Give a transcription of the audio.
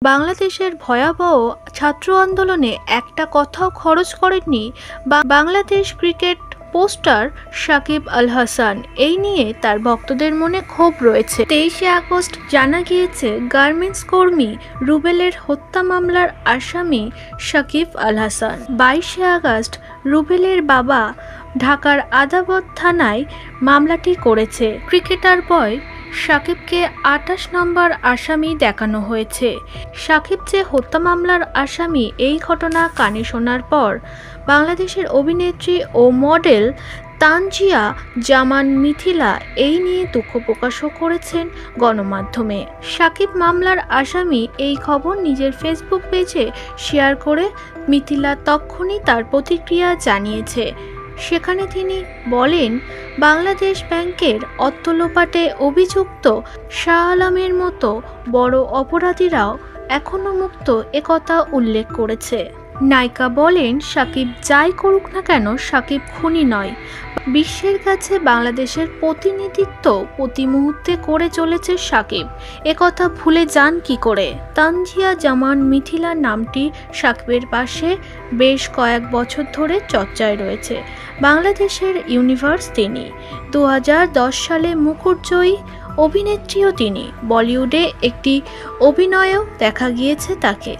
বাংলাদেশের ভয়াবহ ছাত্র আন্দোলনে একটা কথাও খরচ করেননি বাংলাদেশ ক্রিকেট পোস্টার সাকিব আল হাসান। এই নিয়ে তার ভক্তদের মনে ক্ষোভ রয়েছে। 23শে আগস্ট জানা গিয়েছে গার্মেন্টস কর্মী রুবেলের হত্যা মামলার আসামি সাকিব আল হাসান। 22শে আগস্ট রুবেলের বাবা ঢাকার আদাবর থানায় মামলাটি করেছে। ক্রিকেটার বয় সাকিবকে 28 নম্বর আসামি দেখানো হয়েছে। সাকিব যে হত্যা মামলার আসামি, এই ঘটনা কানে শোনার পর বাংলাদেশের অভিনেত্রী ও মডেল তানজিয়া জামান মিথিলা এই নিয়ে দুঃখ প্রকাশও করেছেন গণমাধ্যমে। সাকিব মামলার আসামি এই খবর নিজের ফেসবুক পেজে শেয়ার করে মিথিলা তক্ষুনি তার প্রতিক্রিয়া জানিয়েছে। সেখানে তিনি বলেন, বাংলাদেশ ব্যাংকের অর্থ লোপাটে অভিযুক্ত শাহ আলমের মতো বড় অপরাধীরাও এখনো মুক্ত, একথা উল্লেখ করেছে। নায়িকা বলেন, সাকিব যাই করুক না কেন, সাকিব খুনি নয়। বিশ্বের কাছে বাংলাদেশের প্রতিনিধিত্ব প্রতি মুহূর্তে করে চলেছে সাকিব, একথা ভুলে যান কি করে। তানজিয়া জামান মিথিলার নামটি সাকিবের পাশে বেশ কয়েক বছর ধরে চর্চায় রয়েছে। বাংলাদেশের ইউনিভার্স তিনি। 2010 সালে মুকুটজয়ী অভিনেত্রীও তিনি। বলিউডে একটি অভিনয়েও দেখা গিয়েছে তাকে।